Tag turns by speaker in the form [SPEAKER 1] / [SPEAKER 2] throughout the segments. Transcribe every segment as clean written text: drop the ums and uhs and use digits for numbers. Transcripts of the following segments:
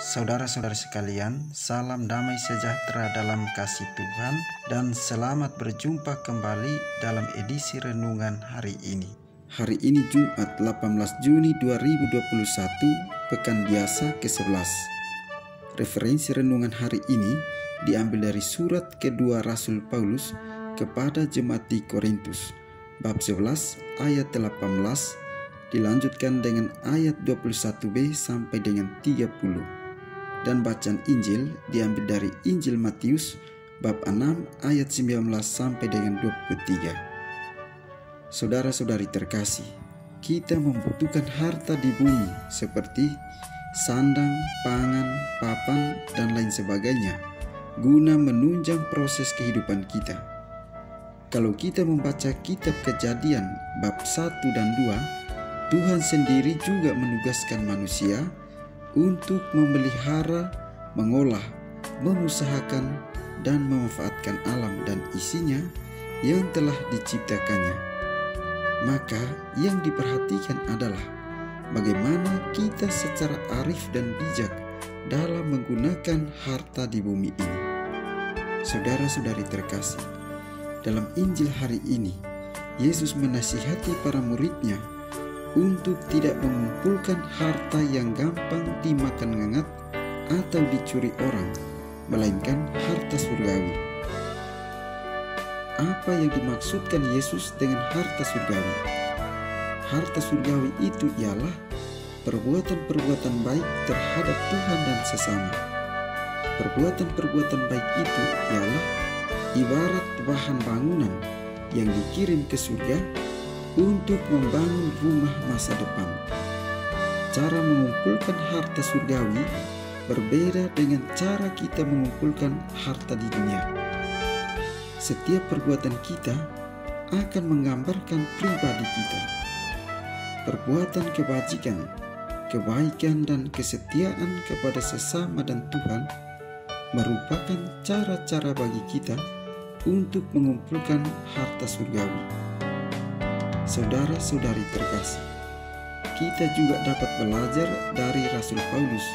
[SPEAKER 1] Saudara-saudara sekalian, salam damai sejahtera dalam kasih Tuhan dan selamat berjumpa kembali dalam edisi renungan hari ini. Hari ini Jumat 18 Juni 2021, Pekan Biasa ke-11. Referensi renungan hari ini diambil dari surat kedua Rasul Paulus kepada jemaat di Korintus, bab 11 ayat 18, dilanjutkan dengan ayat 21b sampai dengan 30. Dan bacaan Injil diambil dari Injil Matius bab 6 ayat 19 sampai dengan 23. Saudara-saudari terkasih, kita membutuhkan harta di bumi seperti sandang, pangan, papan, dan lain sebagainya guna menunjang proses kehidupan kita. Kalau kita membaca kitab Kejadian bab 1 dan 2, Tuhan sendiri juga menugaskan manusia untuk memelihara, mengolah, mengusahakan, dan memanfaatkan alam dan isinya yang telah diciptakannya. Maka yang diperhatikan adalah bagaimana kita secara arif dan bijak dalam menggunakan harta di bumi ini. Saudara-saudari terkasih, dalam Injil hari ini, Yesus menasihati para muridnya untuk tidak mengumpulkan harta yang gampang dimakan ngengat atau dicuri orang, melainkan harta surgawi. Apa yang dimaksudkan Yesus dengan harta surgawi? Harta surgawi itu ialah perbuatan-perbuatan baik terhadap Tuhan dan sesama. Perbuatan-perbuatan baik itu ialah ibarat bahan bangunan yang dikirim ke surga untuk membangun rumah masa depan. Cara mengumpulkan harta surgawi berbeda dengan cara kita mengumpulkan harta di dunia. Setiap perbuatan kita akan menggambarkan pribadi kita. Perbuatan kebajikan, kebaikan, dan kesetiaan kepada sesama dan Tuhan merupakan cara-cara bagi kita untuk mengumpulkan harta surgawi. Saudara-saudari terkasih, kita juga dapat belajar dari Rasul Paulus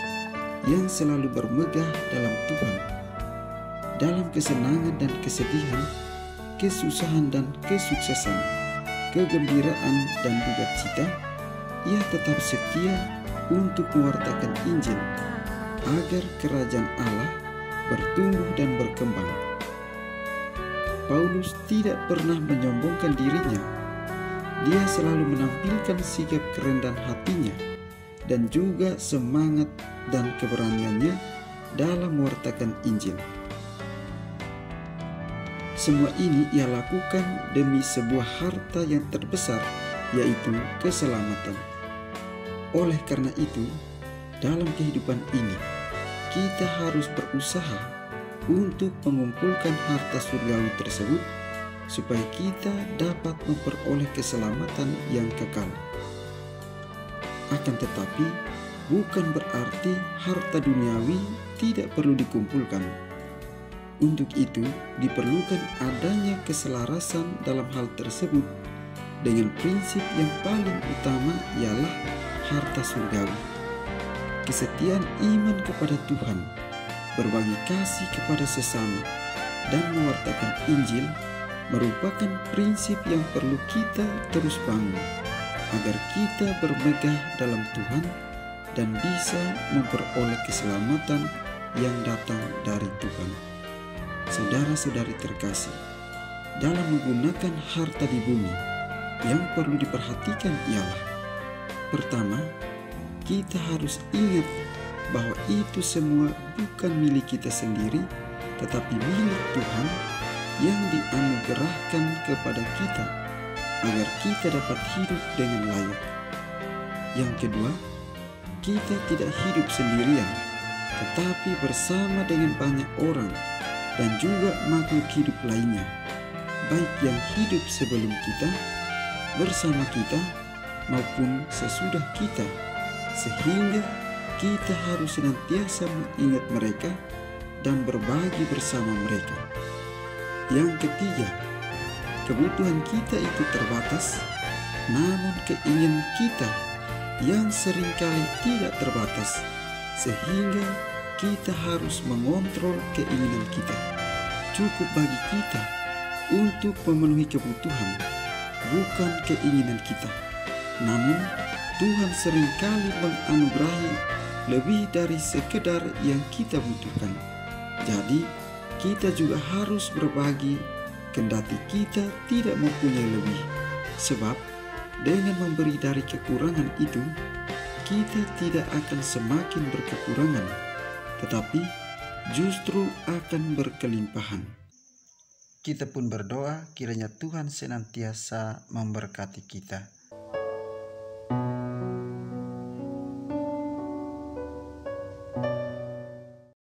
[SPEAKER 1] yang selalu bermegah dalam Tuhan. Dalam kesenangan dan kesedihan, kesusahan dan kesuksesan, kegembiraan dan duka cita, ia tetap setia untuk mewartakan Injil agar kerajaan Allah bertumbuh dan berkembang. Paulus tidak pernah menyombongkan dirinya. Dia selalu menampilkan sikap kerendahan hatinya dan juga semangat dan keberaniannya dalam mewartakan Injil. Semua ini ia lakukan demi sebuah harta yang terbesar, yaitu keselamatan. Oleh karena itu, dalam kehidupan ini, kita harus berusaha untuk mengumpulkan harta surgawi tersebut supaya kita dapat memperoleh keselamatan yang kekal. Akan tetapi, bukan berarti harta duniawi tidak perlu dikumpulkan. Untuk itu, diperlukan adanya keselarasan dalam hal tersebut dengan prinsip yang paling utama ialah harta surgawi. Kesetiaan iman kepada Tuhan, berbagi kasih kepada sesama, dan mewartakan Injil merupakan prinsip yang perlu kita terus bangun agar kita bermegah dalam Tuhan dan bisa memperoleh keselamatan yang datang dari Tuhan. Saudara-saudari terkasih, dalam menggunakan harta di bumi, yang perlu diperhatikan ialah: pertama, kita harus ingat bahwa itu semua bukan milik kita sendiri, tetapi milik Tuhan yang dianugerahkan kepada kita agar kita dapat hidup dengan layak. Yang kedua, kita tidak hidup sendirian, tetapi bersama dengan banyak orang dan juga makhluk hidup lainnya, baik yang hidup sebelum kita, bersama kita, maupun sesudah kita, sehingga kita harus senantiasa mengingat mereka dan berbagi bersama mereka. Yang ketiga, kebutuhan kita itu terbatas, namun keinginan kita yang seringkali tidak terbatas sehingga kita harus mengontrol keinginan kita. Cukup bagi kita untuk memenuhi kebutuhan, bukan keinginan kita. Namun, Tuhan seringkali menganugerahi lebih dari sekedar yang kita butuhkan. Jadi, kita juga harus berbagi, kendati kita tidak mempunyai lebih. Sebab, dengan memberi dari kekurangan itu, kita tidak akan semakin berkekurangan, tetapi justru akan berkelimpahan. Kita pun berdoa kiranya Tuhan senantiasa memberkati kita.